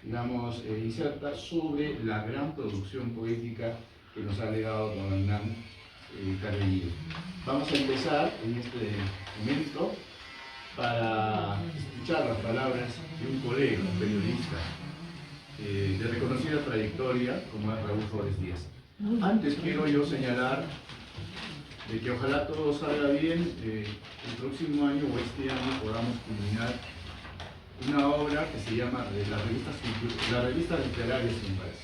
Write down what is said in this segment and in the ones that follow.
digamos, inserta sobre la gran producción poética que nos ha legado don Hernán Carrillo. Vamos a empezar en este momento para escuchar las palabras de un colega, un periodista de reconocida trayectoria como es Raúl Flores Díaz. Antes quiero yo señalar de que ojalá todo salga bien, el próximo año o este año podamos culminar una obra que se llama las revistas literarias, me parece.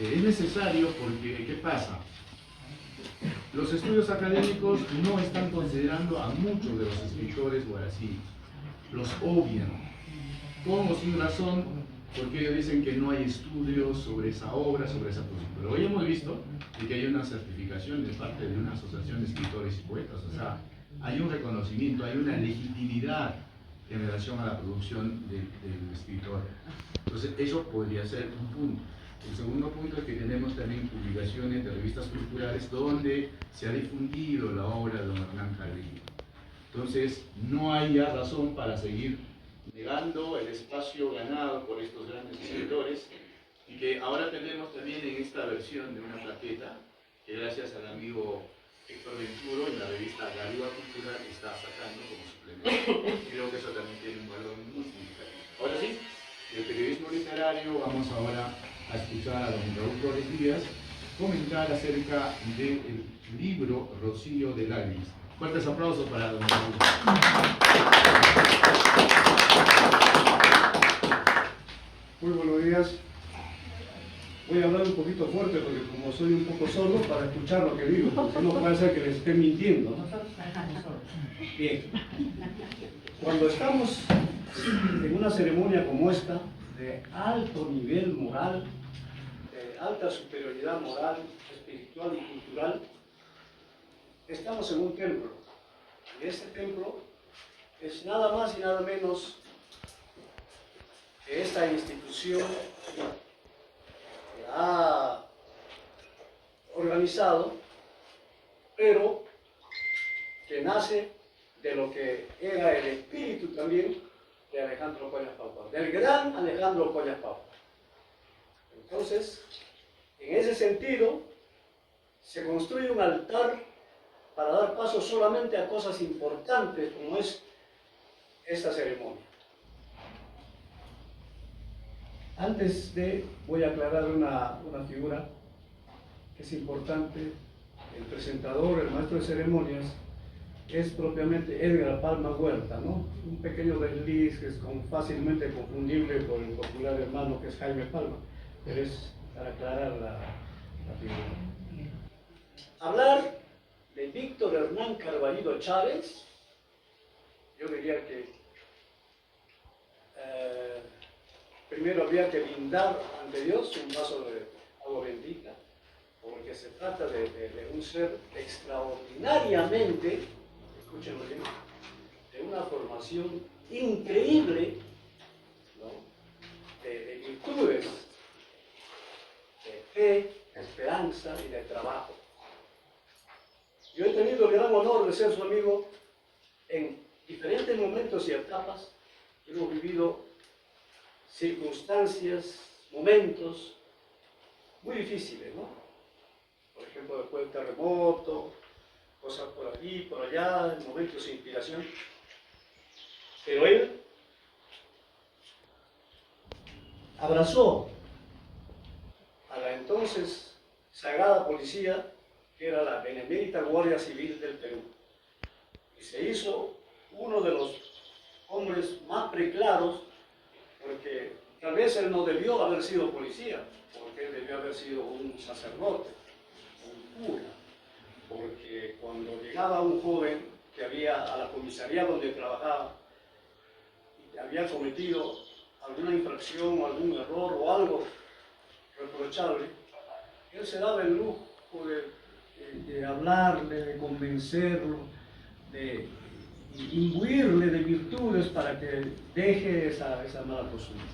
Es necesario porque, ¿qué pasa? Los estudios académicos no están considerando a muchos de los escritores guaracinos, los obvian, con o sin razón, porque ellos dicen que no hay estudios sobre esa obra, sobre esa producción. Pero hoy hemos visto que hay una certificación de parte de una asociación de escritores y poetas, o sea, hay un reconocimiento, hay una legitimidad en relación a la producción del escritor. Entonces, eso podría ser un punto. El segundo punto es que tenemos también publicaciones de revistas culturales donde se ha difundido la obra de don Hernán Carrillo. Entonces, no hay ya razón para seguir negando el espacio ganado por estos grandes escritores, y que ahora tenemos también en esta versión de una plaqueta que gracias al amigo Héctor Venturo en la revista Garúa Cultural está sacando como suplemento. Creo que eso también tiene un valor muy significativo. Ahora sí, del periodismo literario vamos ahora a escuchar a don Raúl Flores Díaz comentar acerca del libro Rocío de Lágrimas. Fuertes aplausos para don Raúl. Muy buenos días. Voy a hablar un poquito fuerte porque como soy un poco sordo para escuchar lo que digo, porque si no puede ser que les esté mintiendo, ¿no? Bien. Cuando estamos en una ceremonia como esta, de alto nivel moral, de alta superioridad moral, espiritual y cultural, estamos en un templo. Y este templo es nada más y nada menos que esta institución ha organizado, pero que nace de lo que era el espíritu también de Alejandro Collas Paupa, del gran Alejandro Collas Paupa. Entonces, en ese sentido, se construye un altar para dar paso solamente a cosas importantes como es esta ceremonia. Antes de, voy a aclarar una figura que es importante. El presentador, el maestro de ceremonias, es propiamente Edgar Palma Huerta, ¿no? Un pequeño desliz que es fácilmente confundible por el popular hermano que es Jaime Palma, pero es para aclarar la figura. Hablar de Víctor Hernán Carballido Chávez, yo diría que primero habría que brindar ante Dios un vaso de agua bendita, porque se trata de un ser extraordinariamente, escúchenlo bien, de una formación increíble, ¿no? de virtudes, de fe, de esperanza y de trabajo. Yo he tenido el gran honor de ser su amigo en diferentes momentos y etapas. Hemos vivido circunstancias, momentos muy difíciles, ¿no? Por ejemplo, después del terremoto, cosas por aquí, por allá, momentos de inspiración. Pero él abrazó a la entonces Sagrada Policía, que era la Benemérita Guardia Civil del Perú, y se hizo uno de los hombres más preclaros, porque tal vez él no debió haber sido policía, porque él debió haber sido un sacerdote, un cura, porque cuando llegaba un joven que había a la comisaría donde trabajaba y había cometido alguna infracción o algún error o algo reprochable, él se daba el lujo de hablarle, de convencerlo, de imbuirle de virtudes para que deje esa mala costumbre.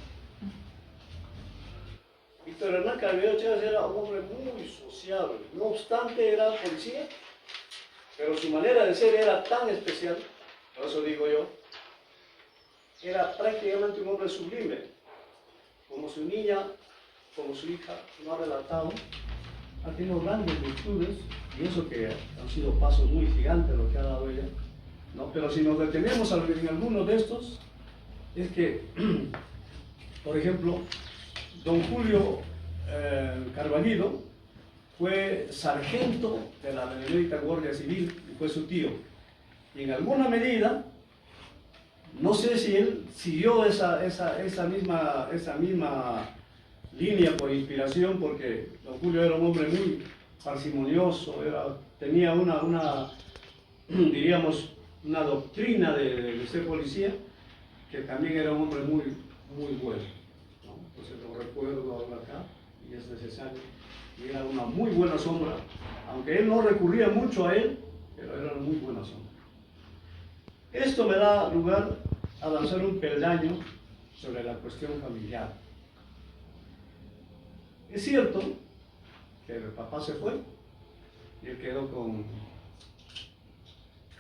Víctor Hernán Carballido Chávez era un hombre muy sociable, no obstante era policía, pero su manera de ser era tan especial, por eso digo yo, era prácticamente un hombre sublime. como su niña, como su hija, no ha relatado, ha tenido grandes virtudes, y eso que han sido pasos muy gigantes lo que ha dado ella, ¿no? Pero si nos detenemos en alguno de estos, es que, por ejemplo, don Julio Carballido fue sargento de la Benemérita Guardia Civil y fue su tío. Y en alguna medida, no sé si él siguió esa misma línea por inspiración, porque don Julio era un hombre muy parsimonioso, tenía diríamos, una doctrina de ser policía, que también era un hombre muy bueno, ¿no? Entonces lo recuerdo ahora acá, y es necesario, y era una muy buena sombra, aunque él no recurría mucho a él, pero era una muy buena sombra. Esto me da lugar a avanzar un peldaño sobre la cuestión familiar. Es cierto que el papá se fue y él quedó con,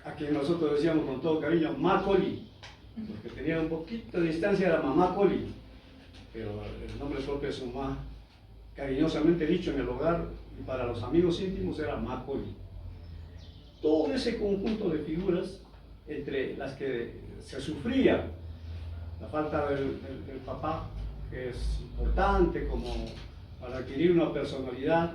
a quien nosotros decíamos con todo cariño, Macaulay, porque tenía un poquito de distancia, era mamá Coli, pero el nombre propio de su mamá, cariñosamente dicho en el hogar y para los amigos íntimos, era Macaulay. Todo ese conjunto de figuras entre las que se sufría la falta del papá, que es importante como para adquirir una personalidad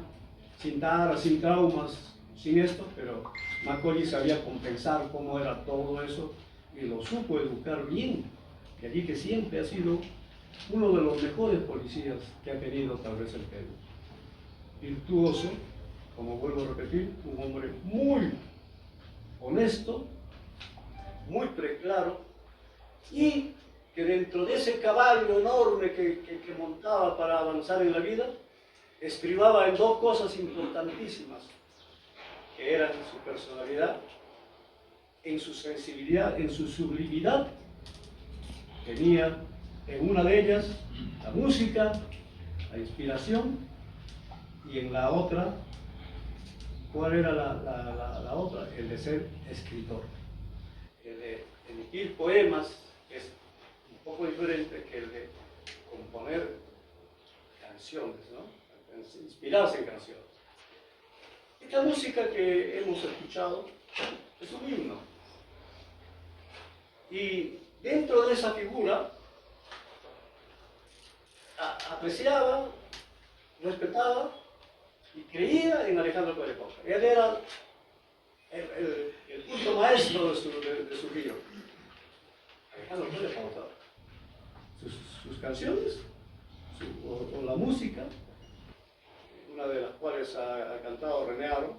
sin taras, sin traumas, sin esto, pero Macaulay sabía compensar cómo era todo eso y lo supo educar bien, de allí que siempre ha sido uno de los mejores policías que ha tenido tal vez el Perú. Virtuoso, como vuelvo a repetir, un hombre muy honesto, muy preclaro, y que dentro de ese caballo enorme que montaba para avanzar en la vida, estribaba en dos cosas importantísimas, que eran su personalidad, en su sensibilidad, en su sublimidad. Tenía en una de ellas la música, la inspiración, y en la otra, ¿cuál era la otra? El de ser escritor, el de emitir poemas, que es un poco diferente que el de componer canciones, ¿no? Inspirarse en canciones. Esta música que hemos escuchado es un himno. Y dentro de esa figura, apreciaba, respetaba y creía en Alejandro Pérez Pauta. Él era el punto maestro de su guión. Alejandro Pérez Pauta. Sus canciones, o la música, una de las cuales ha cantado René Aro,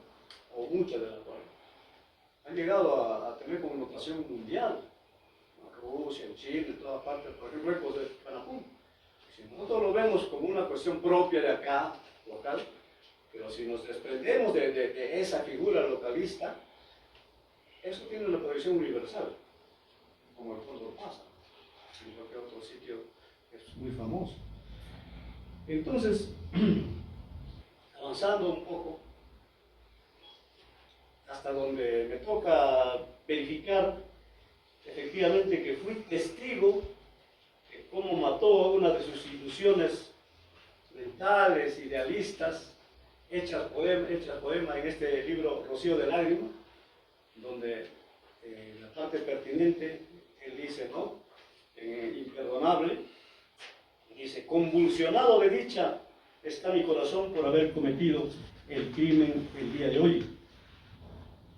o muchas de las cuales, han llegado a tener connotación mundial. En Rusia, en Chile, en todas partes, por ejemplo, Ecos de Panamá. Si nosotros lo vemos como una cuestión propia de acá, local, pero si nos desprendemos de esa figura localista, eso tiene una proyección universal, como el Fondo pasa, en cualquier otro sitio es muy famoso. Entonces, avanzando un poco, hasta donde me toca verificar efectivamente que fui testigo de cómo mató a una de sus ilusiones mentales, idealistas, hechas poema en este libro Rocío de Lágrimas, donde la parte pertinente, él dice, ¿no? Imperdonable, dice, convulsionado de dicha está mi corazón por haber cometido el crimen el día de hoy.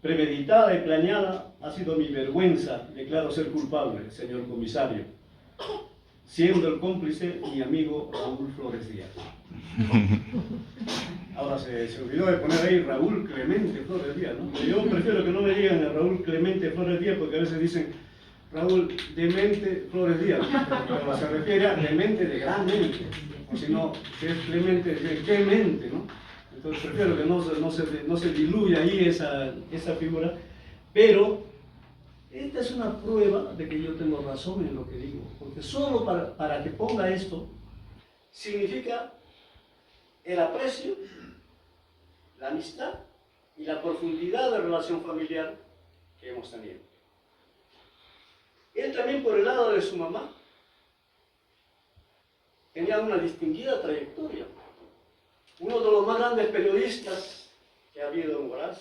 Premeditada y planeada ha sido mi vergüenza, declaro ser culpable, señor comisario, siendo el cómplice mi amigo Raúl Flores Díaz. Ahora se olvidó de poner ahí Raúl Clemente Flores Díaz, ¿no? Pero yo prefiero que no me digan a Raúl Clemente Flores Díaz, porque a veces dicen Raúl Demente Flores Díaz, pero se refiere a demente de gran mente, o si no, si es Clemente, de qué mente, ¿no? Entonces prefiero que no se diluya ahí esa figura, pero esta es una prueba de que yo tengo razón en lo que digo, porque solo para que ponga esto, significa el aprecio, la amistad y la profundidad de relación familiar que hemos tenido. Él también por el lado de su mamá tenían una distinguida trayectoria. Uno de los más grandes periodistas que ha habido en Huaraz,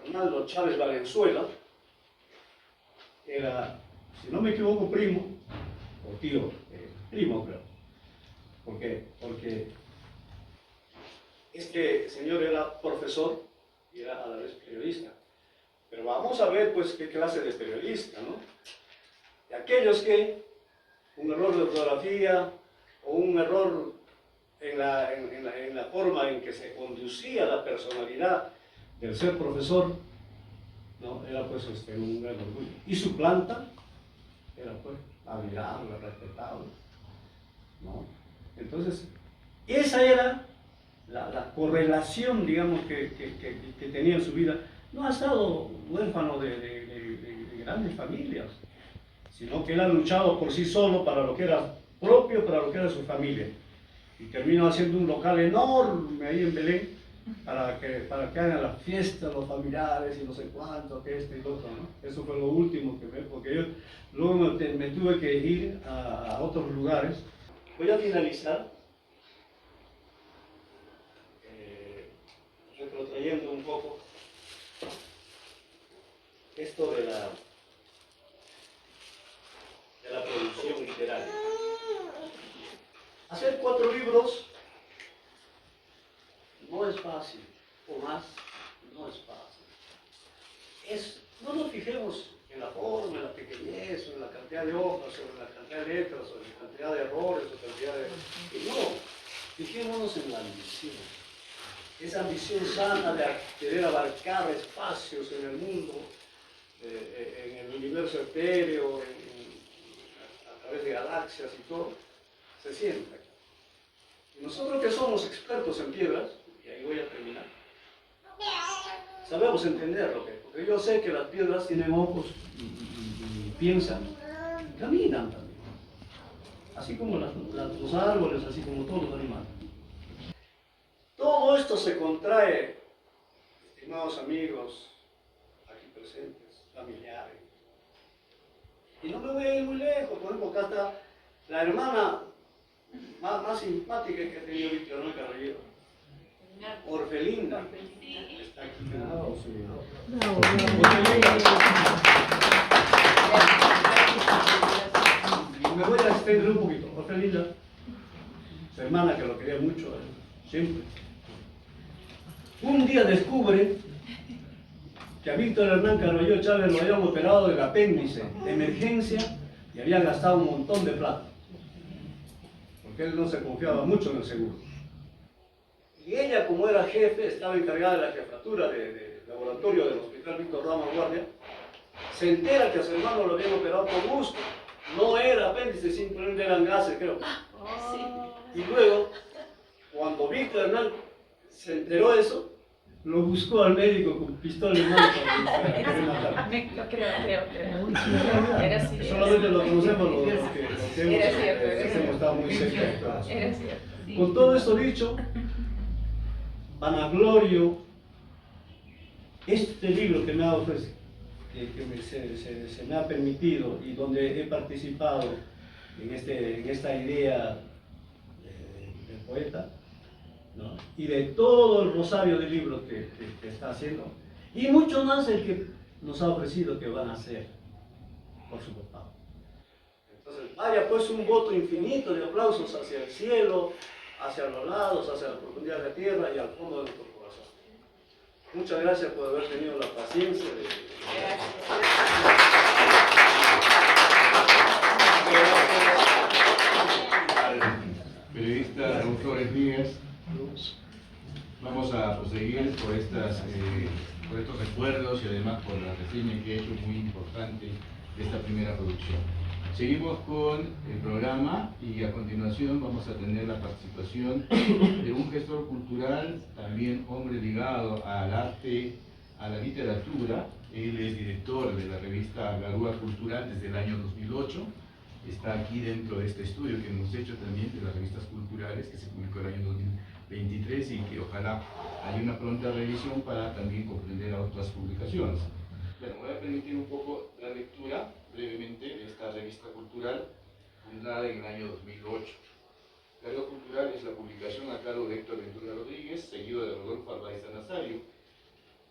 Arnaldo Chávez Valenzuela, era, si no me equivoco, primo, o tío, primo creo, porque este señor era profesor y era a la vez periodista. Pero vamos a ver pues qué clase de periodista, ¿no? De aquellos que un error de ortografía o un error en la forma en que se conducía la personalidad del ser profesor, ¿no? Era pues un gran orgullo. Y su planta era pues admirable, respetable, ¿no? Entonces, esa era la correlación, digamos, que tenía en su vida. No ha estado huérfano de grandes familias, sino que él ha luchado por sí solo para lo que era propio, para lo que era su familia. Y terminó haciendo un local enorme ahí en Belén para que hagan las fiestas, los familiares y no sé cuánto, que este y lo otro, ¿no? Eso fue lo último que porque yo luego me tuve que ir a otros lugares. Voy a finalizar retrotrayendo un poco esto de la producción literaria. Hacer 4 libros no es fácil, o más, no es fácil. No nos fijemos en la forma, en la pequeñez, o en la cantidad de hojas, o en la cantidad de letras, o en la cantidad de errores, o cantidad de... No, fijémonos en la ambición. Esa ambición sana de querer abarcar espacios en el mundo, en el universo etéreo, a través de galaxias y todo, se siente. Y nosotros que somos expertos en piedras, y ahí voy a terminar, sabemos entenderlo, porque yo sé que las piedras tienen ojos y piensan, y caminan también, así como los árboles, así como todos los animales. Todo esto se contrae, estimados amigos, aquí presentes, familiares. Y no me voy a ir muy lejos, por ejemplo, acá está la hermana más simpática que ha tenido Víctor Hernán Carrillo, Orfelinda. Está aquí. Y me voy a extender un poquito. Orfelinda, su hermana que lo quería mucho, siempre. Un día descubre que a Víctor Hernán Carrillo Chávez lo habían operado del apéndice de emergencia y había gastado un montón de plata, porque él no se confiaba mucho en el seguro. Y ella, como era jefe, estaba encargada de la jefatura de laboratorio del Hospital Víctor Ramos Guardia, se entera que a su hermano lo habían operado con gusto. No era apéndice, simplemente eran gases, creo. Y luego, cuando Víctor Hernán se enteró de eso, lo buscó al médico con pistola en mano para querer matar. Lo creo. Era así. Solamente lo conocemos los que hemos estado muy cerca. Era cierto. Sí. Con todo esto dicho, vanaglorio, este libro que me ha ofrecido, se me ha permitido y donde he participado en esta idea del poeta, ¿no? Y de todo el rosario de libros que está haciendo, y mucho más el que nos ha ofrecido que van a hacer por su papá. Entonces, vaya pues un voto infinito de aplausos hacia el cielo, hacia los lados, hacia la profundidad de la tierra y al fondo de nuestro corazón. Muchas gracias por haber tenido la paciencia de... Al periodista Raúl Flores Díaz. Vamos a proseguir por estos recuerdos y además por la reseña que he hecho muy importante de esta primera producción. Seguimos con el programa y a continuación vamos a tener la participación de un gestor cultural, también hombre ligado al arte, a la literatura. Él es director de la revista Garúa Cultural desde el año 2008. Está aquí dentro de este estudio que hemos hecho también de las revistas culturales que se publicó el año 2023 y que ojalá haya una pronta revisión para también comprender a otras publicaciones. Bueno, voy a permitir un poco la lectura brevemente de esta revista cultural fundada fundada en el año 2008. Cargo Cultural es la publicación a cargo de Héctor Ventura Rodríguez, seguido de Rodolfo Albaiza Nazario,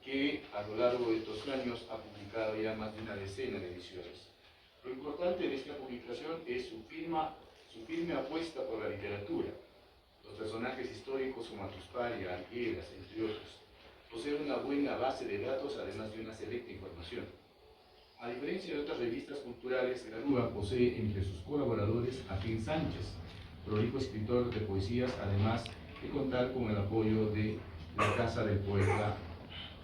que a lo largo de estos años ha publicado ya más de una decena de ediciones. Lo importante de esta publicación es su firme apuesta por la literatura. Los personajes históricos como Atusparia, Algueras, entre otros, poseen una buena base de datos, además de una selecta información. A diferencia de otras revistas culturales, Granúa posee entre sus colaboradores a Joaquín Sánchez, prolijo escritor de poesías, además de contar con el apoyo de la Casa del Poeta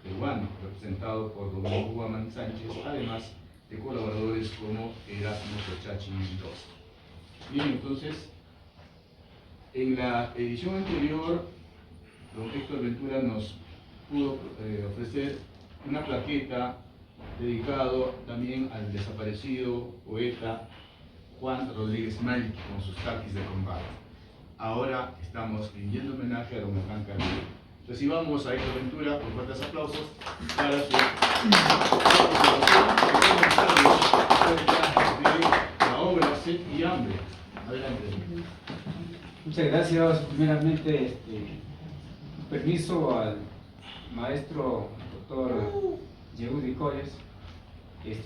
Peruano, representado por Domingo Guamán Sánchez, además de colaboradores como Erasmo Sochachi Mendoza. Bien, entonces, en la edición anterior, don Héctor Ventura nos pudo ofrecer una plaqueta dedicado también al desaparecido poeta Juan Rodríguez Malqui con sus taquis de combate. Ahora estamos rindiendo homenaje a don Juan Carrillo. Recibamos a Héctor Ventura con fuertes aplausos para su de la obra Sed y Hambre. Adelante. Muchas gracias. Primeramente, permiso al maestro doctor Yehudi Colles.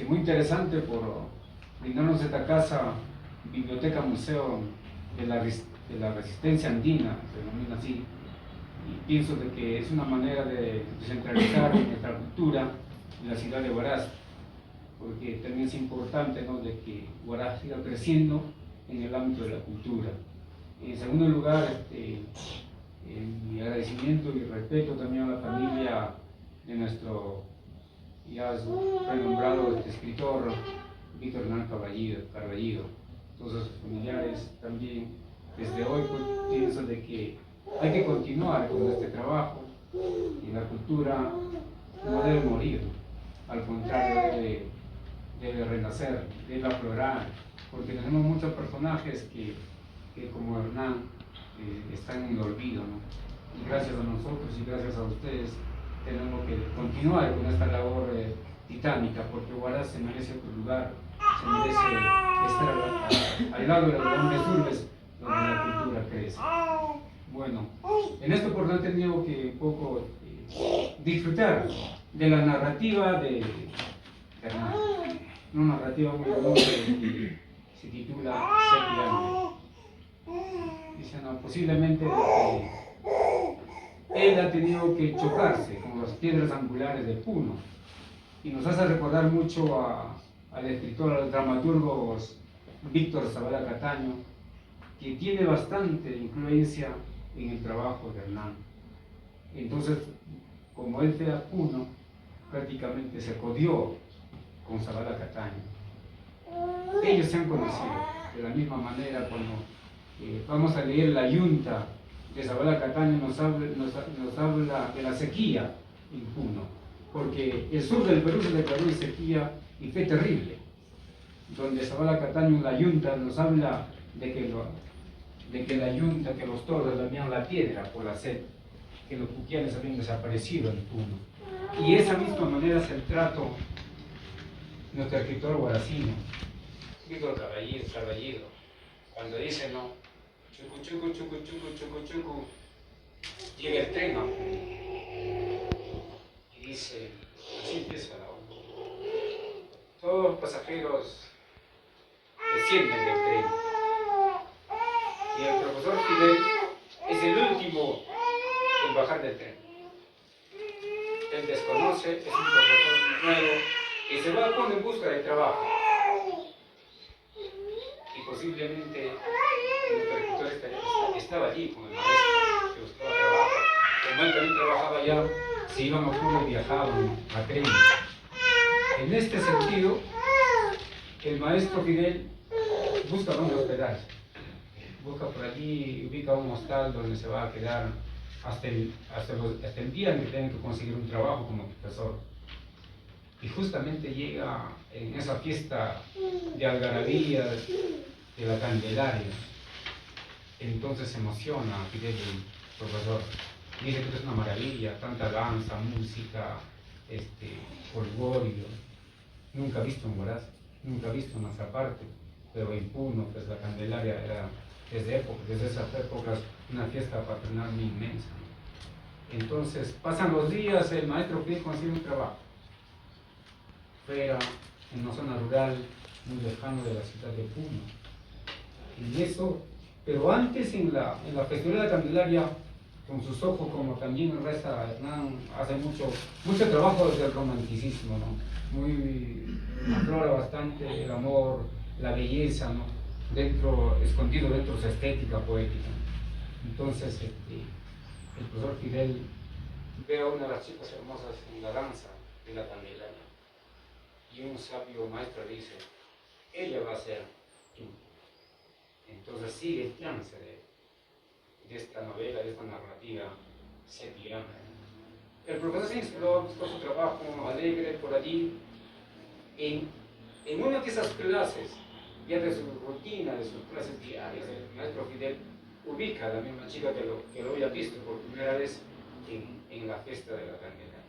Muy interesante por brindarnos esta casa, biblioteca museo de la resistencia andina, se denomina así, y pienso de que es una manera de descentralizar nuestra cultura en la ciudad de Huaraz, porque también es importante, ¿no?, de que Huaraz siga creciendo en el ámbito de la cultura. En segundo lugar, mi agradecimiento y respeto también a la familia de nuestro ya renombrado escritor Víctor Hernán Carballido, todos sus familiares también. Desde hoy pues, pienso de que hay que continuar con este trabajo y la cultura no debe morir, al contrario debe renacer, debe aflorar, porque tenemos muchos personajes que como Hernán están en el olvido, ¿no? Y gracias a nosotros y gracias a ustedes tenemos que continuar con esta labor titánica, porque Huaraz se merece otro lugar, se merece estar al lado de las grandes urbes donde la cultura crece. Bueno, en esta oportunidad he tenido que un poco disfrutar de la narrativa de Hernán, una narrativa muy hermosa que se titula Sed y Hambre. Dice, no, posiblemente él ha tenido que chocarse con las piedras angulares de Puno, y nos hace recordar mucho al escritor, al dramaturgo Víctor Zavala Cataño, que tiene bastante influencia en el trabajo de Hernán. Entonces, como él fue a Puno, prácticamente se codió con Zavala Cataño. Ellos se han conocido de la misma manera. Cuando vamos a leer la Yunta de Zavala Cataño, nos habla de la sequía en Puno, porque el sur del Perú se declaró en sequía y fue terrible, donde Zavala Cataño en la Yunta nos habla de que la Yunta, que los toros lamían la piedra por la sed, que los puquianes habían desaparecido en Puno. Y esa misma manera es el trato nuestro escritor huaracino, Víctor Carballido, cuando dice, no, chucu, chucu, chucu, chucu, chucu, chucu, llega el tren a Puno. Y dice, así empieza la obra. Todos los pasajeros descienden del tren. Y el profesor Fidel es el último en bajar del tren. Él desconoce, es un profesor nuevo y se va a Puno en busca de trabajo. Y posiblemente el escritor estaba allí con el maestro que buscaba trabajo. Como él también trabajaba allá, se iban a Puno y viajaban a tren. En este sentido, el maestro Fidel busca dónde hospedarse. Busca por allí, ubica un hostal donde se va a quedar hasta el día en que tiene que conseguir un trabajo como profesor. Y justamente llega en esa fiesta de algarabía de la Candelaria. Entonces se emociona Fidel, el profesor. Dice que es una maravilla, tanta danza, música, folclorio. Nunca visto en Huaraz, nunca visto en nuestra parte. pero en Puno, pues la Candelaria era desde esas épocas una fiesta patronal muy inmensa. Entonces pasan los días, el maestro Fidel consigue un trabajo fuera, en una zona rural, muy lejano de la ciudad de Puno. Y eso, pero antes en la festividad de la Candelaria, con sus ojos, como también reza Hernán, hace mucho trabajo desde el romanticismo, ¿no? Aflora bastante el amor, la belleza, ¿no? Escondido dentro de su estética poética. Entonces, el profesor Fidel ve a una de las chicas hermosas en la danza de la Candelaria. Y un sabio maestro dice, ella va a ser tú. Entonces sigue el trance de esta novela, de esta narrativa sevillana. El profesor se inspiró, buscó su trabajo alegre por allí. En una de esas clases, ya de su rutina, de sus clases diarias, el maestro Fidel ubica a la misma chica que lo había visto por primera vez en la fiesta de la Candelaria.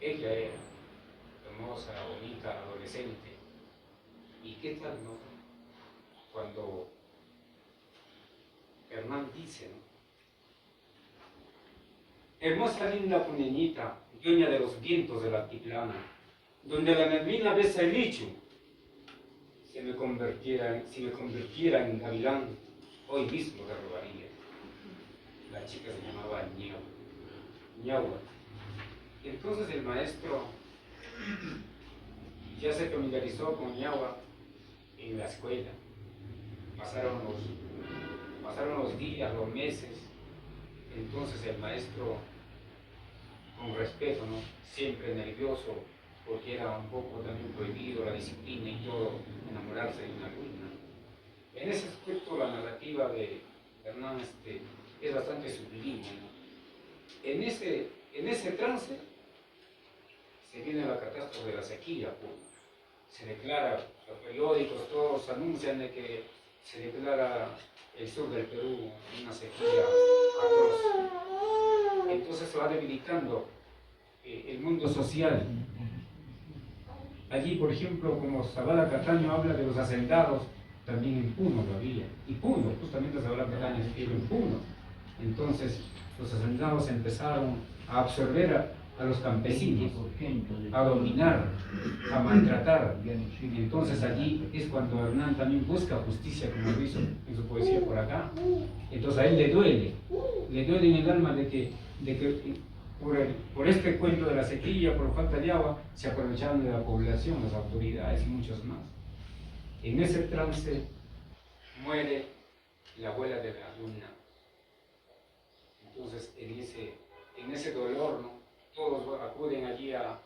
Ella era hermosa, bonita, adolescente. ¿Y qué tal, no? Cuando Hernán dice, ¿no? Hermosa linda puneñita, dueña de los vientos de la altiplana, donde la neblina besa el licho, si me convirtiera en gavilán, hoy mismo te robaría. La chica se llamaba Ñaua. Entonces el maestro ya se familiarizó con Ñaua en la escuela. Pasaron los días, los meses. Entonces el maestro, con respeto, ¿no? Siempre nervioso, porque era un poco también prohibido la disciplina y todo, enamorarse de una alumna. En ese aspecto la narrativa de Hernán es bastante sublime, ¿no? En ese trance se viene la catástrofe de la sequía, pues. Se declara, los periódicos todos anuncian de que se declara el sur del Perú una sequía atroz. Entonces se va debilitando el mundo social. Allí, por ejemplo, como Zavala Cataño habla de los hacendados, también en Puno lo había. Y Puno, justamente Zavala Cataño escribe en Puno. Entonces, los hacendados empezaron a absorber a los campesinos, a dominar, a maltratar. Y entonces allí es cuando Hernán también busca justicia, como lo hizo en su poesía por acá. Entonces a él le duele en el alma de que por este cuento de la sequía, por falta de agua, se aprovecharon de la población, las autoridades y muchos más. En ese trance muere la abuela de la alumna. Entonces en ese dolor, ¿no? Todos acuden allí a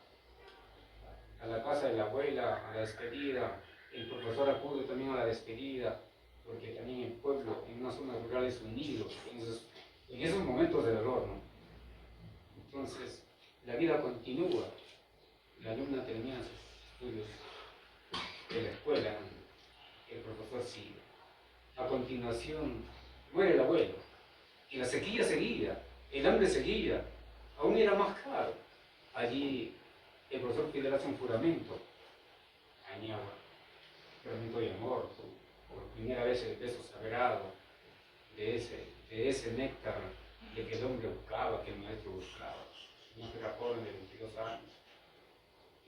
la casa de la abuela, a la despedida. El profesor acude también a la despedida, porque también el pueblo, en una zona rural, es unido. Entonces, en esos momentos de dolor, ¿no? Entonces, la vida continúa. La alumna termina sus estudios de la escuela, ¿no? El profesor sigue. A continuación, muere el abuelo. Y la sequía seguía, el hambre seguía. Aún era más caro. Allí el profesor Fidel hace un juramento a Ñaua, juramento de amor, por primera vez el beso sagrado de ese néctar de que el hombre buscaba, que el maestro buscaba. Una era joven de 22 años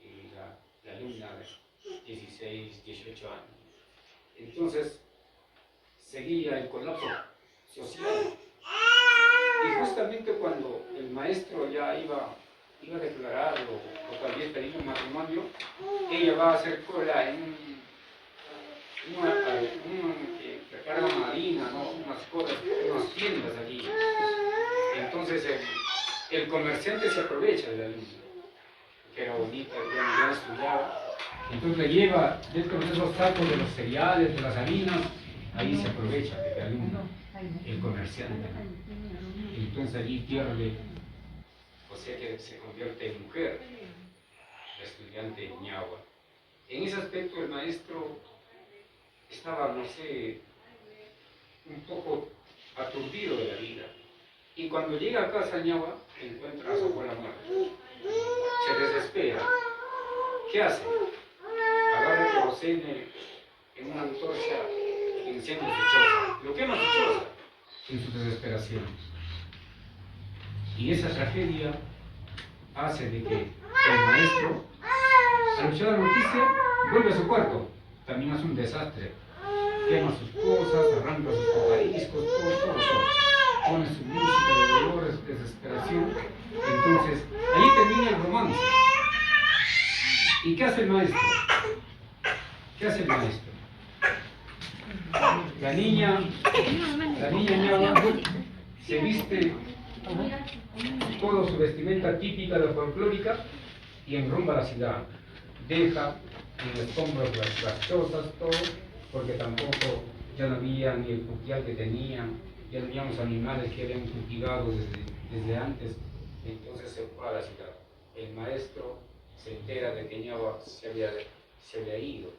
y la alumna de 16, 18 años. Entonces seguía el colapso social. Y justamente cuando el maestro ya iba a declararlo o también pedir un matrimonio, ella va a hacer cola en una que prepara una harina, ¿no? unas tiendas allí. Entonces el comerciante se aprovecha de la alumna, que era bonita, ya estudiaba. Entonces le lleva dentro de esos sacos de los cereales, de las harinas, ahí se aprovecha de la alumna, el comerciante. Entonces allí pierde, o sea que se convierte en mujer, la estudiante Ñaua. En ese aspecto el maestro estaba, no sé, un poco aturdido de la vida. Y cuando llega a casa Ñaua, encuentra a su abuela muerta. Se desespera. ¿Qué hace? Agarra el querosene en una antorcha que incendia su choza, lo quema su choza en su desesperación. Y esa tragedia hace de que el maestro, al escuchar la noticia, vuelve a su cuarto, también hace un desastre, quema sus cosas, arranca sus tocadiscos, todo. Pone su música de dolor, de desesperación. Entonces, ahí termina el romance. ¿Y qué hace el maestro? ¿Qué hace el maestro? La niña ñaba se viste todo su vestimenta típica de folclórica y enrumba la ciudad. Deja en escombros las chozas, todo, porque tampoco ya no había ni el cultivar que tenían, ya no había los animales que habían cultivado desde antes. Entonces se fue a la ciudad. El maestro se entera de que Ñaba se había ido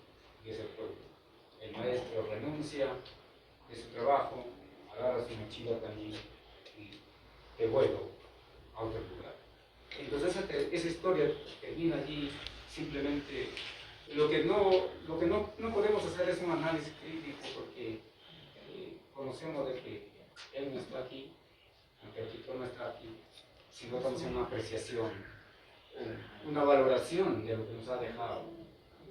de ese pueblo. El maestro renuncia de su trabajo, agarra su mochila también y te vuelvo a otro lugar. Entonces esa historia termina allí. Simplemente lo que no podemos hacer es un análisis crítico, porque conocemos de que él no está aquí, aunque el escritor no está aquí, sino vamos a hacer una apreciación, una valoración de lo que nos ha dejado.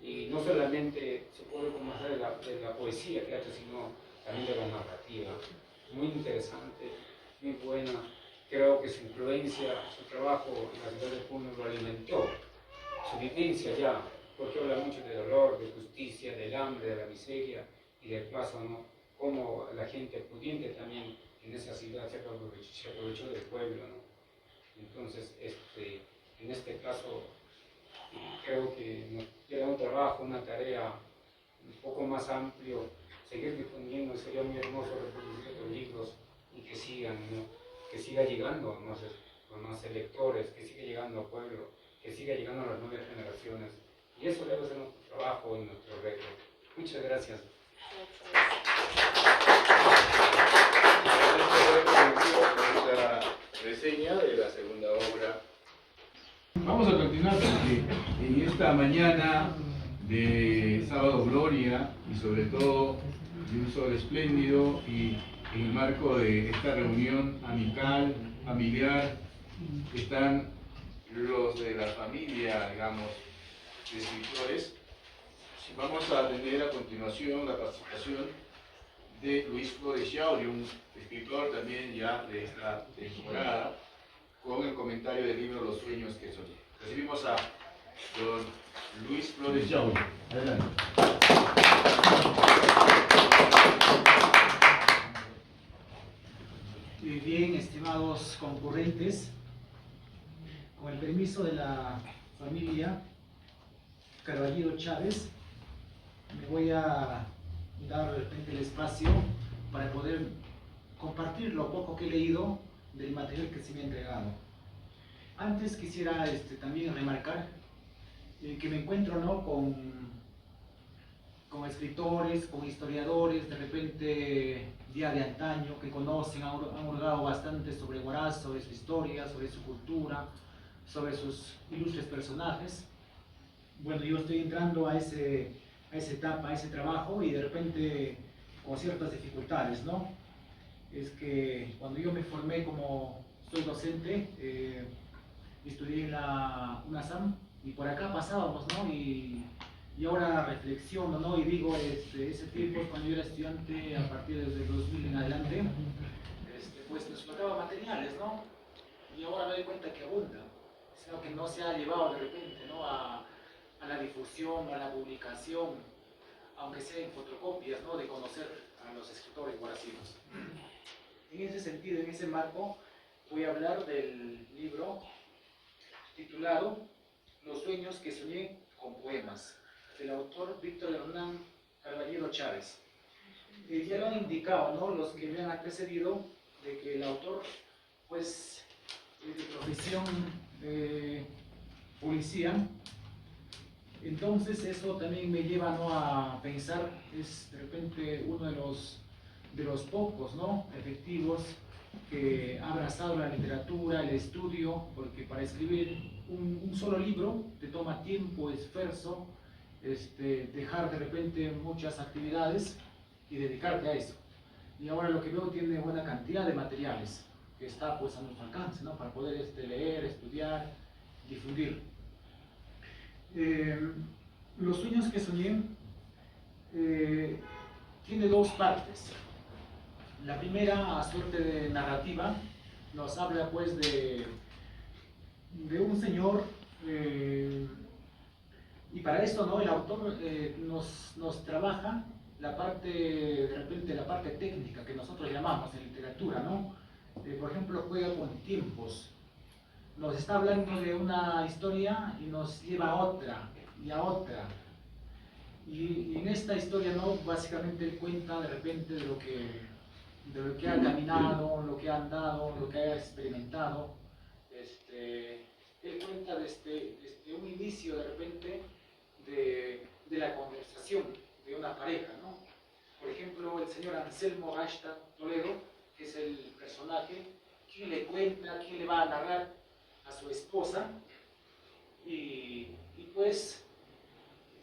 Y no solamente se puede conocer de la poesía que ha hecho, sino también de la narrativa. Muy interesante, muy buena. Creo que su influencia, su trabajo en la ciudad de Puno lo alimentó, su vivencia ya, porque habla mucho de dolor, de justicia, del hambre, de la miseria y del paso, ¿no? Cómo la gente pudiente también en esa ciudad se aprovechó del pueblo, ¿no? Entonces, en este caso, creo que nos queda un trabajo, una tarea un poco más amplio, seguir difundiendo. Sería muy hermoso reproducir estos libros y que sigan, ¿no? Que siga llegando a más lectores, que siga llegando al pueblo, que siga llegando a las nuevas generaciones. Y eso debe ser nuestro trabajo y nuestro reto. Muchas gracias. Nuestra reseña de la segunda obra. Vamos a continuar porque en esta mañana de Sábado Gloria y sobre todo de un sol espléndido y en el marco de esta reunión amical, familiar, están los de la familia, digamos, de escritores. Vamos a tener a continuación la participación de Luis Flores Chauri, un escritor también ya de esta temporada, con el comentario del libro Los sueños que soñé. Recibimos a don Luis Flores Chauri. Adelante. Bien, estimados concurrentes, con el permiso de la familia Carballido Chávez, me voy a dar de repente el espacio para poder compartir lo poco que he leído del material que se me ha entregado. Antes quisiera también remarcar que me encuentro, ¿no?, con escritores, con historiadores, de repente ya de antaño, que conocen, han hurgado bastante sobre Huaraz, sobre su historia, sobre su cultura, sobre sus ilustres personajes. Bueno, yo estoy entrando a esa etapa, a ese trabajo, y de repente con ciertas dificultades, ¿no? Es que cuando yo me formé soy docente, estudié en la UNASAM, y por acá pasábamos, ¿no? Y ahora reflexiono, ¿no? Y digo, ese tiempo cuando yo era estudiante, a partir desde el 2000 en adelante, pues nos faltaban materiales, ¿no? Y ahora me doy cuenta que abunda, sino que no se ha llevado de repente, ¿no?, a la difusión, a la publicación, aunque sea en fotocopias, ¿no?, de conocer a los escritores guaracinos. En ese sentido, en ese marco, voy a hablar del libro titulado Los sueños que soñé con poemas, del autor Víctor Hernán Carballido Chávez. Ya lo han indicado, ¿no?, los que me han precedido, de que el autor, pues, de profesión policía. Entonces eso también me lleva, ¿no?, a pensar, es de repente uno de los pocos, ¿no?, efectivos que ha abrazado la literatura, el estudio, porque para escribir un solo libro te toma tiempo, esfuerzo dejar de repente muchas actividades y dedicarte a eso. Y ahora lo que veo tiene buena cantidad de materiales que está pues a nuestro alcance, ¿no? Para poder leer, estudiar, difundir. Los sueños que soñé tiene dos partes. La primera, a suerte de narrativa, nos habla pues de un señor, y para esto, ¿no? El autor nos trabaja la parte, de repente, la parte técnica que nosotros llamamos en literatura, ¿no? Por ejemplo, juega con tiempos. Nos está hablando de una historia y nos lleva a otra y a otra. Y en esta historia, ¿no? Básicamente él cuenta de repente de lo que ha caminado, lo que ha andado, lo que ha experimentado. Él cuenta desde un inicio de repente de la conversación de una pareja, ¿no? Por ejemplo, el señor Anselmo Rashta Toledo, que es el personaje, quien le cuenta, quien le va a narrar a su esposa, y pues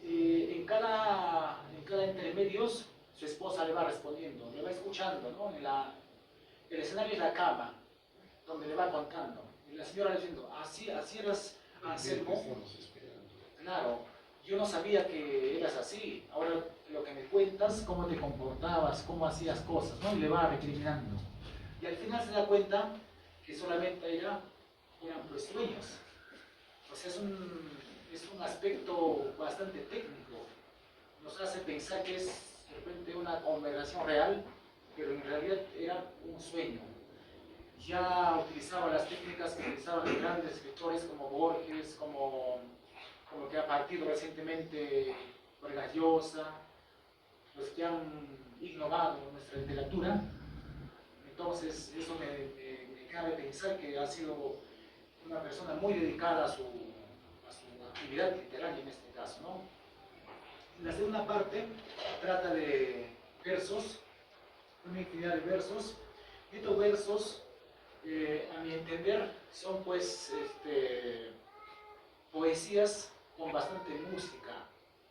en cada intermedios su esposa le va respondiendo, le va escuchando, ¿no? El escenario es la cama, donde le va contando, y la señora diciendo, así eras, Anselmo, claro, yo no sabía que eras así, ahora lo que me cuentas, cómo te comportabas, cómo hacías cosas, ¿no? Y le va recriminando. Y al final se da cuenta que solamente eran pues sueños. O sea, es un aspecto bastante técnico. Nos hace pensar que es de repente una conversación real, pero en realidad era un sueño. Ya utilizaba las técnicas que utilizaban los grandes escritores como Borges, como que ha partido recientemente Vargas Llosa, los que han innovado nuestra literatura. Entonces, eso me cabe pensar que ha sido una persona muy dedicada a su actividad literaria en este caso, ¿no? La segunda parte trata de versos, una infinidad de versos. Estos versos, a mi entender, son pues poesías con bastante música,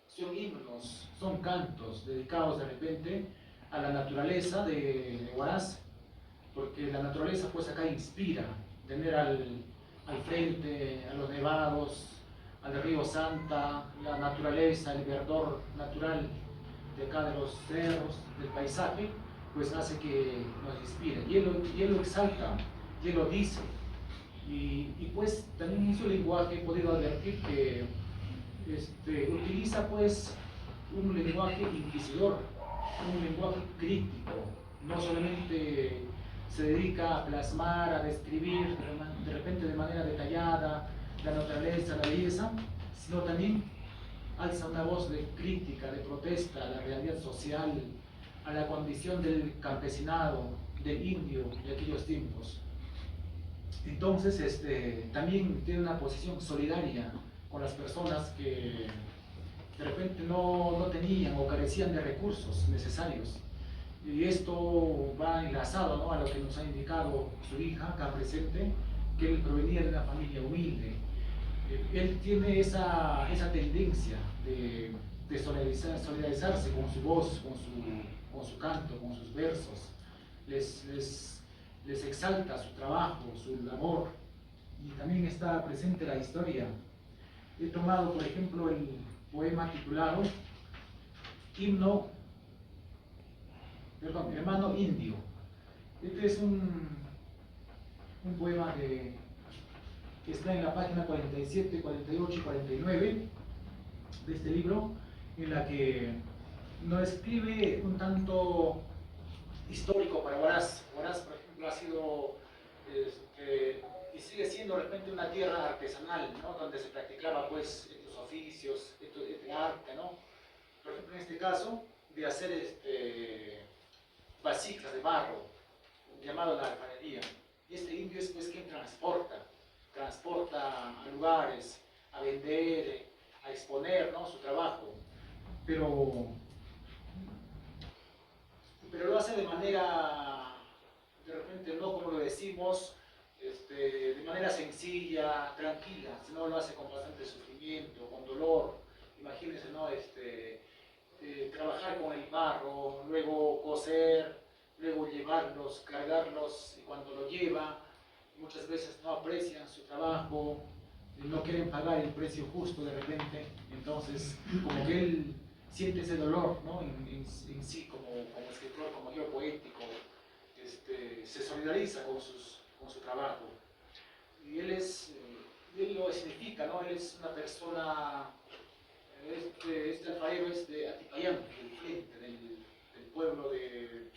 son himnos, son cantos dedicados de repente a la naturaleza de Huaraz, porque la naturaleza pues acá inspira, tener al frente a los nevados, al río Santa, la naturaleza, el verdor natural de acá de los cerros, del paisaje, pues hace que nos inspire. Y él lo exalta, y él lo dice. Y pues también en su lenguaje he podido advertir que utiliza pues un lenguaje inquisidor, un lenguaje crítico, no solamente se dedica a plasmar, a describir de repente de manera detallada la naturaleza, la belleza, sino también alza una voz de crítica, de protesta a la realidad social, a la condición del campesinado, del indio de aquellos tiempos. Entonces, también tiene una posición solidaria con las personas que de repente no tenían o carecían de recursos necesarios. Y esto va enlazado, ¿no?, a lo que nos ha indicado su hija acá presente, que él provenía de una familia humilde. Él tiene esa tendencia de solidarizarse con su voz, con su canto, con sus versos. Les exalta su trabajo, su labor, y también está presente la historia. He tomado, por ejemplo, el poema titulado Hermano Indio. Este es un poema que está en la página 47, 48 y 49 de este libro, en la que nos escribe un tanto histórico para Huaraz. Huaraz, por ejemplo, ha sido y sigue siendo de repente una tierra artesanal, ¿no?, donde se practicaba pues estos oficios, este arte, ¿no? Por ejemplo, en este caso, de hacer vasijas de barro, llamado la alfarería. Y este indio es pues quien transporta a lugares, a vender, a exponer, ¿no?, su trabajo. Pero lo hace de manera, de repente, no como lo decimos, de manera sencilla, tranquila, sino lo hace con bastante sufrimiento, con dolor, imagínense, ¿no? Trabajar con el barro, luego coser, luego llevarlos, cargarlos, y cuando lo lleva, muchas veces no aprecian su trabajo, no quieren pagar el precio justo de repente, entonces como que él siente ese dolor, ¿no? en sí como escritor, como yo poético, se solidariza con su trabajo. Y él lo significa, ¿no? Él es una persona, este alfarero es de Atipayán, del frente, del pueblo de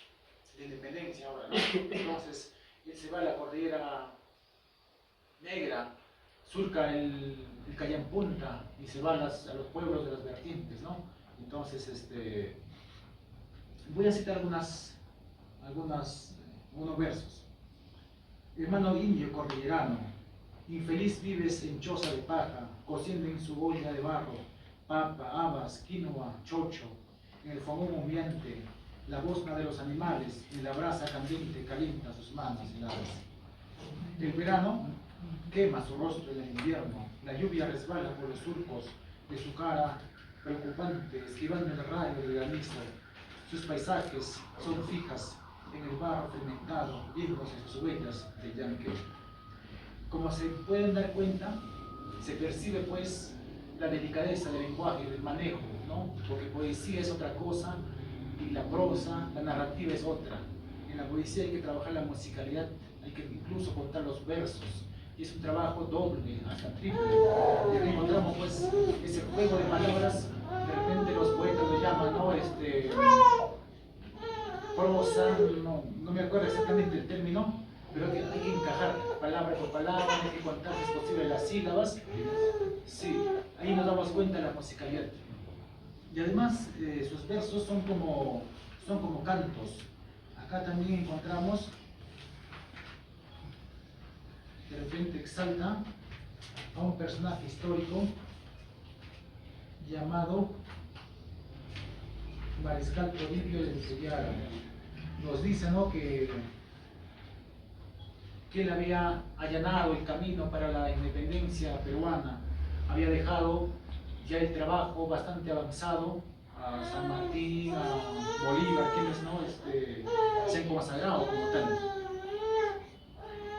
Independencia ahora, ¿no? Entonces, él se va a la cordillera negra, surca el Callampunta y se va a los pueblos de las vertientes, ¿no? Entonces, voy a citar unos versos. Hermano indio cordillerano, infeliz vives en choza de paja, cociendo en su olla de barro, papa, habas, quinoa, chocho, en el fogón humeante, la bosna de los animales, y la brasa candente calienta sus manos heladas. El verano quema su rostro en el invierno, la lluvia resbala por los surcos de su cara preocupante, esquivando el rayo del granizo. Sus paisajes son fijas en el barro fermentado, viéndose sus huellas de yanque. Como se pueden dar cuenta, se percibe pues la delicadeza del lenguaje, del manejo, ¿no? Porque poesía es otra cosa y la prosa, la narrativa es otra. En la poesía hay que trabajar la musicalidad, hay que incluso contar los versos, y es un trabajo doble, hasta triple. Y ahí encontramos pues ese juego de palabras, de repente los poetas lo llaman, ¿no? Prosa, no me acuerdo exactamente el término, pero hay que encajar palabra por palabra, hay que contar si es posible las sílabas. Sí, ahí nos damos cuenta de la musicalidad. Y además sus versos son como cantos. Acá también encontramos, de repente exalta a un personaje histórico llamado Mariscal Toribio de Cellara. Nos dice, ¿no?, que él había allanado el camino para la independencia peruana, había dejado ya el trabajo bastante avanzado a San Martín, a Bolívar, quienes no se han consagrado como tal.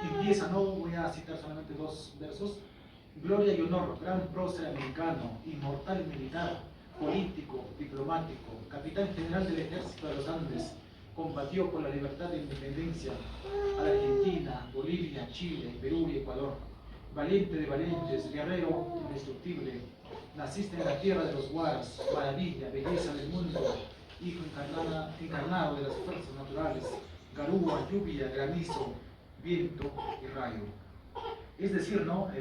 Empieza, ¿no? Voy a citar solamente dos versos. Gloria y honor, gran prócer americano, inmortal militar, político, diplomático, capitán general del ejército de los Andes, combatió por la libertad e independencia a la Argentina, Bolivia, Chile, Perú y Ecuador. Valiente de valientes, guerrero indestructible, naciste en la tierra de los Guaras, maravilla, belleza del mundo, hijo encarnado de las fuerzas naturales, garúa, lluvia, granizo, viento y rayo. Es decir, ¿no?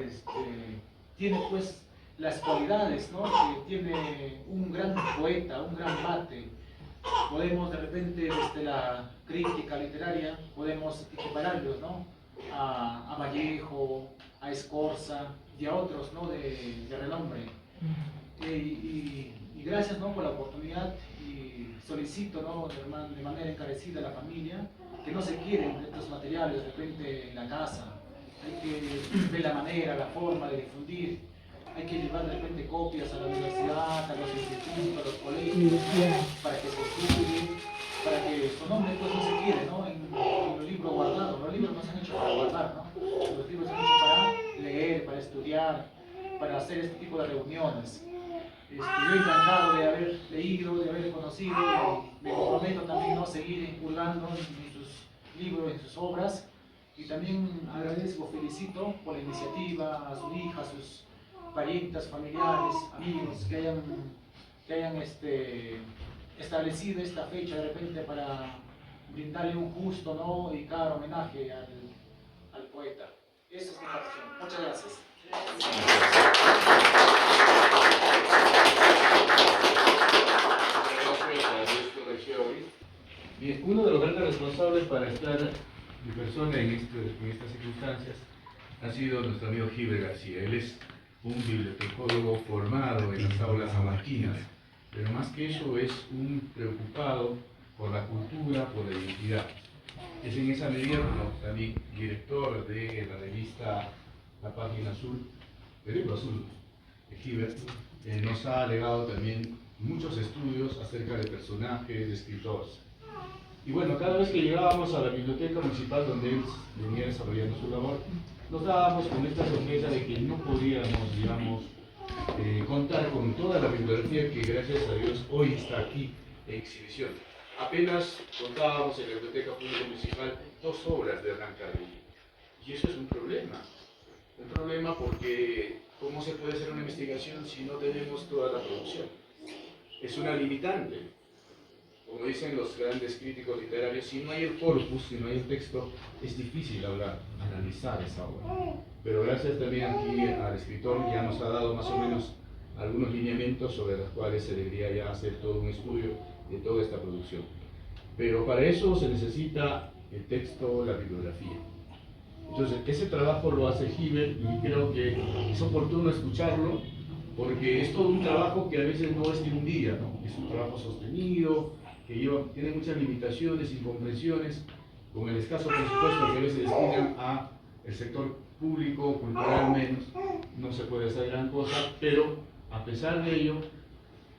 Tiene pues las cualidades, ¿no?, que tiene un gran poeta, un gran mate. Podemos de repente desde la crítica literaria, podemos equipararlos, ¿no?, a Vallejo, a Escorza y a otros, ¿no?, de renombre. Y gracias, ¿no?, por la oportunidad, y solicito, ¿no?, de manera encarecida a la familia que no se quieren de estos materiales de repente en la casa. Hay que ver la manera, la forma de difundir. Hay que llevar de repente copias a la universidad, a los institutos, a los colegios, para que se estudie, para que su nombre pues no se quede, ¿no?, en los libros guardados. Los libros no se han hecho para guardar, ¿no? Los libros se han hecho para leer, para estudiar, para hacer este tipo de reuniones. Yo encantado de haber leído, de haber conocido, y me comprometo también, ¿no?, seguir hurgando en sus libros, en sus obras. Y también agradezco, felicito por la iniciativa a su hija, a sus parientes, familiares, amigos que hayan establecido esta fecha de repente para brindarle un justo, ¿no?, y claro homenaje al poeta. Esa es mi pasión. Muchas gracias. Bien, uno de los grandes responsables para estar de persona en estas circunstancias ha sido nuestro amigo Giver García. Él es un bibliotecólogo formado en las aulas samarquinas, pero más que eso es un preocupado por la cultura, por la identidad. Es en esa medida también director de la revista La Página Azul, el libro azul de Giver, nos ha legado también muchos estudios acerca de personajes, de escritores. Y bueno, cada vez que llegábamos a la biblioteca municipal donde él venía desarrollando su labor, nos dábamos con esta sorpresa de que no podíamos, digamos, contar con toda la bibliografía que gracias a Dios hoy está aquí en exhibición. Apenas contábamos en la Biblioteca Pública Municipal 2 obras de Hernán Carrillo. Y eso es un problema porque ¿cómo se puede hacer una investigación si no tenemos toda la producción? Es una limitante. Como dicen los grandes críticos literarios, si no hay el corpus, si no hay el texto, es difícil analizar esa obra. Pero gracias también aquí al escritor ya nos ha dado más o menos algunos lineamientos sobre los cuales se debería ya hacer todo un estudio de toda esta producción. Pero para eso se necesita el texto, la bibliografía. Entonces, ese trabajo lo hace Giver y creo que es oportuno escucharlo porque es todo un trabajo que a veces no es de un día, ¿no? Es un trabajo sostenido, que tiene muchas limitaciones, incomprensiones, con el escaso presupuesto que a veces destinan al sector público, cultural menos, no se puede hacer gran cosa, pero a pesar de ello,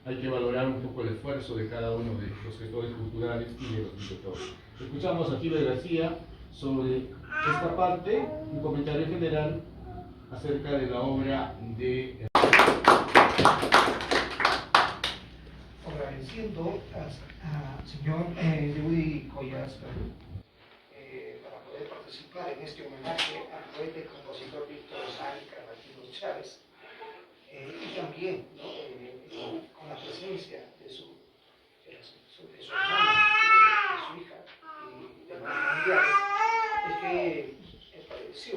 hay que valorar un poco el esfuerzo de cada uno de los sectores culturales y de los bibliotecarios. Escuchamos a Giver García sobre esta parte, un comentario general acerca de la obra de... Agradeciendo al señor Yehudi Collas para poder participar en este homenaje al poeta y compositor Víctor Hernán Carrillo Chávez y también con la presencia de su hermana, de su hija y de los familiares, es que me pareció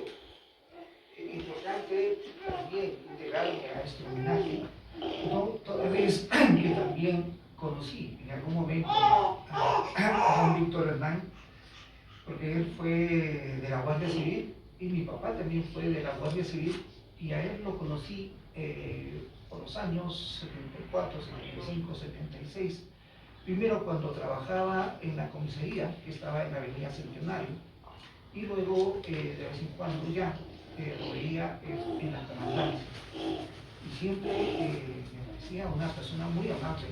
importante también integrarme a este homenaje, toda vez que también conocí en algún momento a don Víctor Hernán, porque él fue de la Guardia Civil y mi papá también fue de la Guardia Civil y a él lo conocí por los años 74, 75, 76, primero cuando trabajaba en la comisaría que estaba en la avenida Centenario y luego de vez en cuando ya lo veía en la comandancia y siempre me parecía una persona muy amable.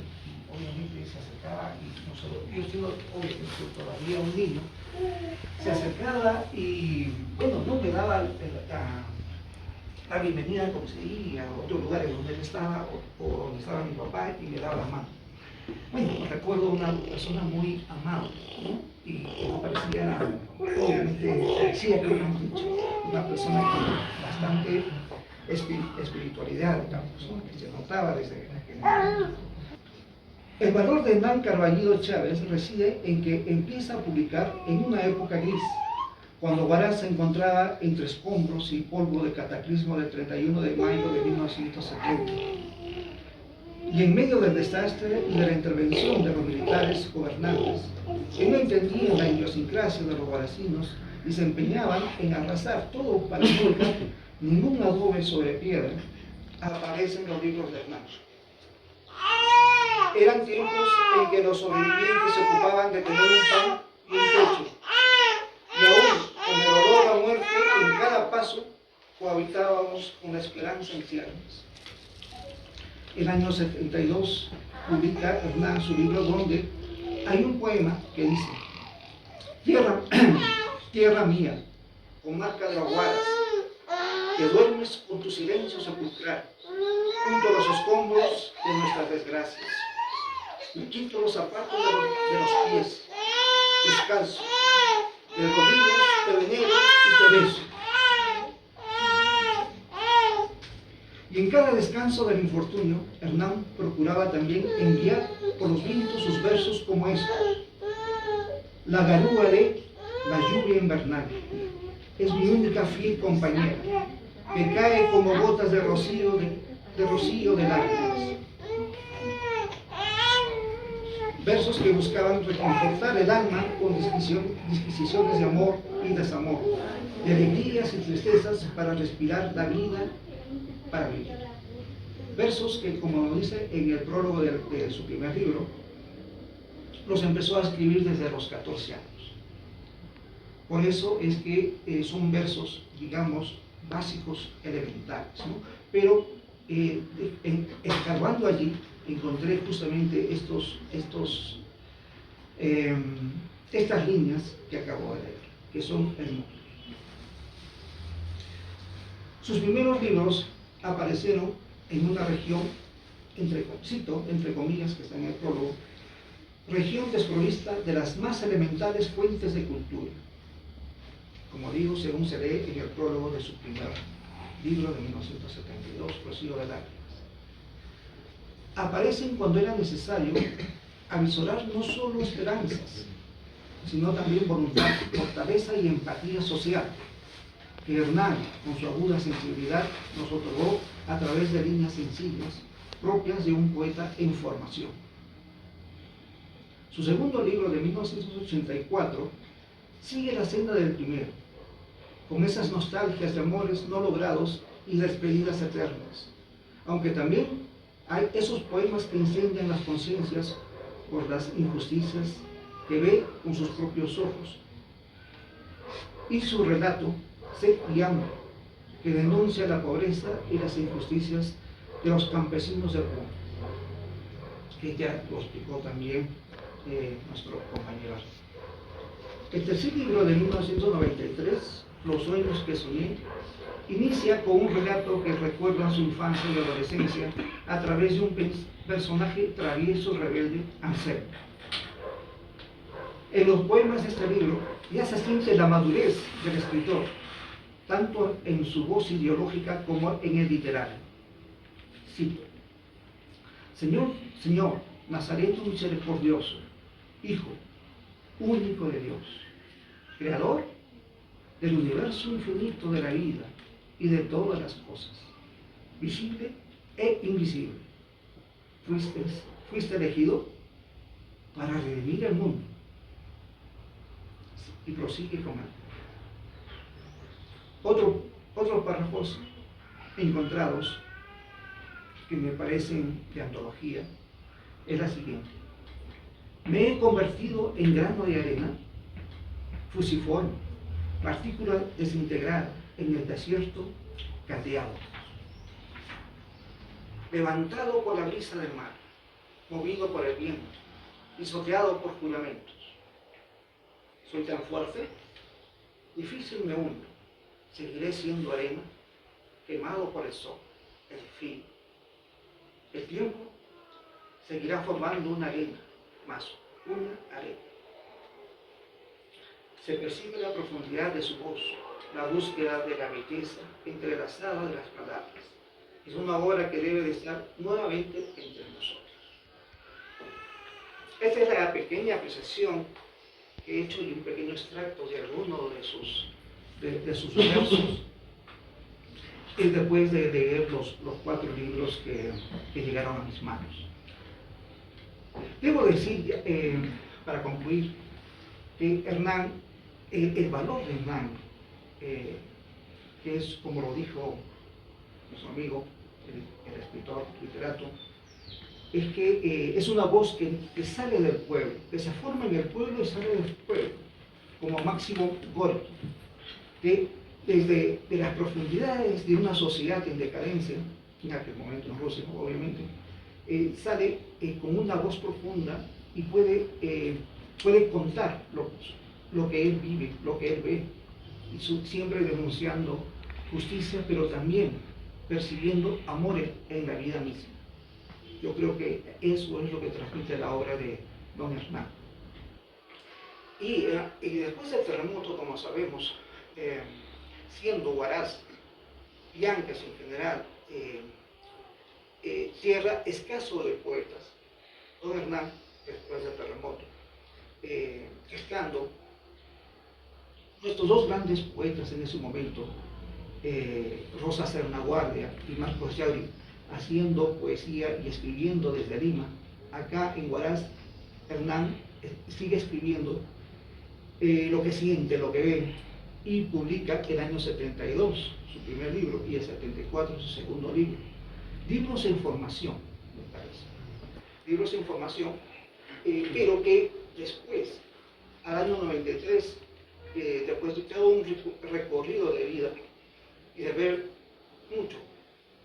Obviamente se acercaba y nosotros, yo siendo obviamente todavía un niño, se acercaba y bueno, no me daba la bienvenida como se iba a otros lugares donde él estaba o donde estaba mi papá y me daba la mano. Bueno, recuerdo una persona muy amable, ¿no? Y me parecía, obviamente, parecía que una persona con bastante espiritualidad, digamos, ¿no? Que se notaba desde aquel momento. El valor de Hernán Carrillo Chávez reside en que empieza a publicar en una época gris, cuando Huaraz se encontraba entre escombros y polvo del cataclismo del 31 de mayo de 1970. Y en medio del desastre y de la intervención de los militares gobernantes, que no entendían la idiosincrasia de los huaracinos y se empeñaban en arrasar todo para no dejar ningún adobe sobre piedra, aparecen los libros de Hernán. Eran tiempos en que los sobrevivientes se ocupaban de tener un pan y un techo, y aún con el olor a muerte en cada paso cohabitábamos con la esperanza en ciernes. El año 72 publica Hernán su libro donde hay un poema que dice: tierra mía, comarca de los Huaraz, que duermes con tu silencio sepulcral, junto a los escombros de nuestras desgracias. Me quito los zapatos de los pies, descalzo, de rodillas te venero y te beso. Y en cada descanso del infortunio, Hernán procuraba también enviar por los vientos sus versos como estos: la garúa de la lluvia invernal es mi única fiel compañera, que cae como gotas de rocío de lágrimas. Versos que buscaban reconfortar el alma con disquisiciones de amor y desamor, de alegrías y tristezas para respirar la vida para vivir. Versos que, como lo dice en el prólogo de su primer libro, los empezó a escribir desde los 14 años. Por eso es que son versos, digamos, básicos, elementales, ¿no? Pero escarbando allí, encontré justamente estas líneas que acabo de leer, que son hermosas. Sus primeros libros aparecieron en una región, entre comillas, que está en el prólogo, región desprovista de las más elementales fuentes de cultura. Como digo, según se lee en el prólogo de su primer libro de 1972, Rocío de Lágrimas. Aparecen cuando era necesario avisorar no solo esperanzas, sino también voluntad, fortaleza y empatía social, que Hernán, con su aguda sensibilidad, nos otorgó a través de líneas sencillas, propias de un poeta en formación. Su segundo libro, de 1984, sigue la senda del primero, con esas nostalgias de amores no logrados y despedidas eternas, aunque también hay esos poemas que incendian las conciencias por las injusticias que ve con sus propios ojos. Y su relato, Sed y Hambre, que denuncia la pobreza y las injusticias de los campesinos del mundo, que ya lo explicó también nuestro compañero. El tercer libro de 1993, Los sueños que soñé, inicia con un relato que recuerda su infancia y adolescencia a través de un personaje travieso, rebelde, Anselmo. En los poemas de este libro ya se siente la madurez del escritor, tanto en su voz ideológica como en el literario. Cito: Señor, Nazareno misericordioso, Hijo único de Dios, Creador del universo infinito de la vida y de todas las cosas, visible e invisible. Fuiste elegido para redimir el mundo. Y prosigue con él. Otros párrafos encontrados que me parecen de antología es la siguiente: me he convertido en grano de arena, fusiforme, partícula desintegrada en el desierto caldeado, levantado por la brisa del mar, movido por el viento, pisoteado por juramentos. Soy tan fuerte, difícil me hundo, seguiré siendo arena, quemado por el sol, el frío. El tiempo seguirá formando una arena, más una arena. Se percibe la profundidad de su voz, la búsqueda de la belleza entrelazada de las palabras. Es una obra que debe de estar nuevamente entre nosotros. Esta es la pequeña apreciación que he hecho y un pequeño extracto de alguno de sus versos, y después de leer los 4 libros que llegaron a mis manos. Debo decir, para concluir, que Hernán, el valor de Hernán, que es, como lo dijo nuestro amigo, el escritor, literato, es que es una voz que sale del pueblo, que se forma en el pueblo y sale del pueblo, como Máximo Gorki, que desde las profundidades de una sociedad en decadencia, en aquel momento en Rusia, obviamente, sale con una voz profunda y puede contar lo que él vive, lo que él ve, y siempre denunciando justicia, pero también percibiendo amor en la vida misma. Yo creo que eso es lo que transmite la obra de don Hernán. Y después del terremoto, como sabemos, siendo Huaraz y Ancash en general tierra escaso de poetas, don Hernán, después del terremoto, estando nuestros 2 grandes poetas en ese momento, Rosa Sernaguardia y Marcos Yauri, haciendo poesía y escribiendo desde Lima. Acá en Huaraz, Hernán sigue escribiendo lo que siente, lo que ve, y publica el año 72 su primer libro y el 74 su segundo libro. Libros en formación, me parece. Libros en formación, pero que después, al año 93, después de todo un recorrido de vida y de ver mucho,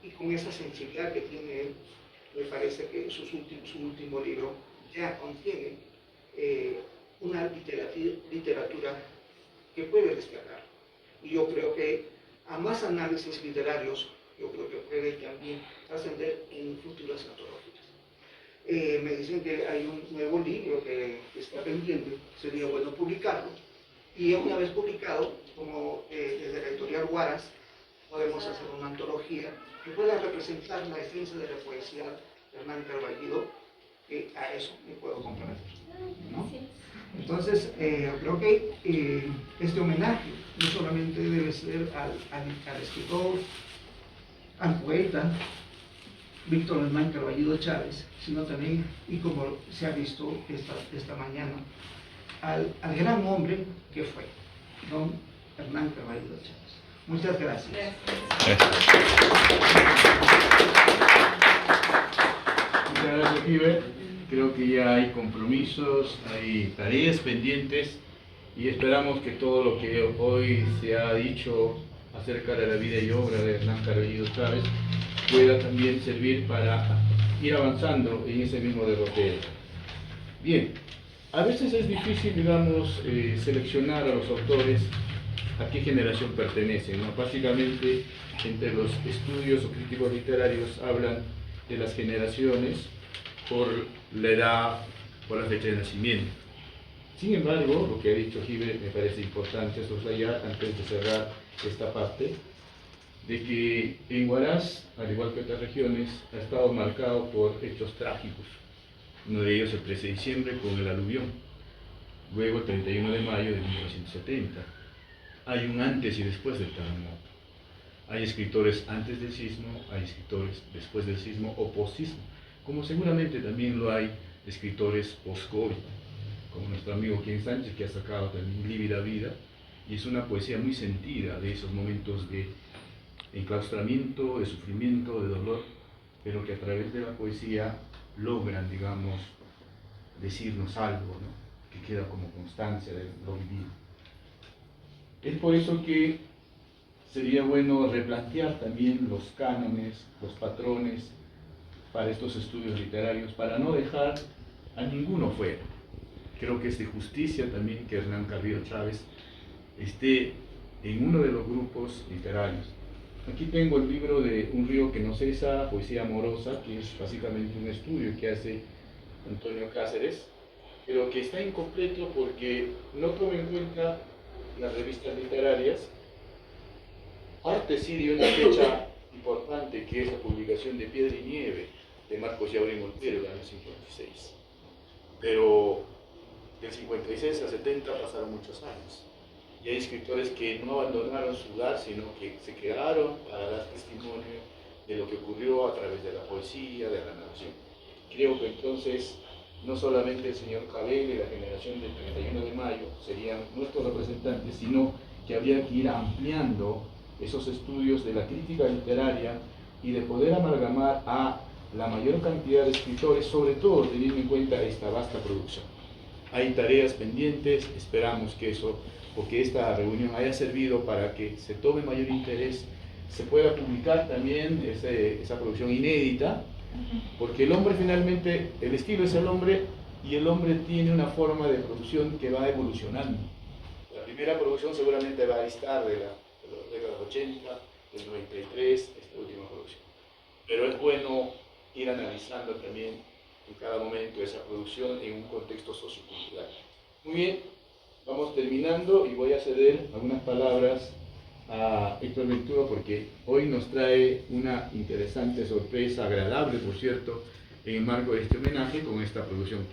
y con esa sensibilidad que tiene él, me parece que su último libro ya contiene una literatura que puede destacar. Y yo creo que a más análisis literarios, yo creo que puede también trascender en futuras antologías. Me dicen que hay un nuevo libro que está pendiente, sería bueno publicarlo. Y una vez publicado, como desde la editorial Huaraz, podemos hacer una antología que pueda representar la esencia de la poesía de Hernán Carballido, que a eso me puedo comprometer, ¿no? Entonces, creo que este homenaje no solamente debe ser al escritor, al poeta Víctor Hernán Carballido Chávez, sino también, y como se ha visto esta mañana, al gran hombre que fue don Hernán Carballido Chávez. Muchas gracias. Muchas gracias, Iber. Creo que ya hay compromisos, hay tareas pendientes y esperamos que todo lo que hoy se ha dicho acerca de la vida y obra de Hernán Carballido Chávez pueda también servir para ir avanzando en ese mismo derrotero. Bien, a veces es difícil, digamos, seleccionar a los autores a qué generación pertenecen, ¿no? Básicamente, entre los estudios o críticos literarios hablan de las generaciones por la edad, por la fecha de nacimiento. Sin embargo, lo que ha dicho Gibe me parece importante subrayar antes de cerrar esta parte, de que en Huaraz, al igual que otras regiones, ha estado marcado por hechos trágicos. Uno de ellos el 13 de diciembre con el aluvión, luego el 31 de mayo de 1970. Hay un antes y después del terremoto. Hay escritores antes del sismo, hay escritores después del sismo o post-sismo, como seguramente también lo hay escritores post-COVID, como nuestro amigo Ken Sánchez, que ha sacado también Lívida Vida, y es una poesía muy sentida de esos momentos de enclaustramiento, de sufrimiento, de dolor, pero que a través de la poesía logran, digamos, decirnos algo, ¿no? Que queda como constancia de lo vivido. Es por eso que sería bueno replantear también los cánones, los patrones para estos estudios literarios, para no dejar a ninguno fuera. Creo que es de justicia también que Hernán Carballido Chávez esté en uno de los grupos literarios. Aquí tengo el libro de Un río que no cesa, poesía amorosa, que es básicamente un estudio que hace Antonio Cáceres, pero que está incompleto porque no toma en cuenta las revistas literarias. Parte sí de una fecha importante, que es la publicación de Piedra y Nieve de Marcos Yaurín Montero, del año 56. Pero del 56 al 70 pasaron muchos años. Y hay escritores que no abandonaron su hogar, sino que se quedaron para dar testimonio de lo que ocurrió a través de la poesía, de la narración. Creo que entonces no solamente el señor Cabel y la generación del 31 de mayo serían nuestros representantes, sino que habría que ir ampliando esos estudios de la crítica literaria y de poder amalgamar a la mayor cantidad de escritores, sobre todo teniendo en cuenta esta vasta producción. Hay tareas pendientes, esperamos que eso, o que esta reunión haya servido para que se tome mayor interés, se pueda publicar también esa producción inédita, porque el hombre finalmente, el estilo es el hombre, y el hombre tiene una forma de producción que va evolucionando. La primera producción seguramente va a estar de los décadas 80, del 93, esta última producción. Pero es bueno ir analizando también en cada momento esa producción en un contexto sociocultural. Muy bien, vamos terminando y voy a ceder algunas palabras a Héctor Ventura porque hoy nos trae una interesante sorpresa, agradable por cierto, en el marco de este homenaje con esta producción.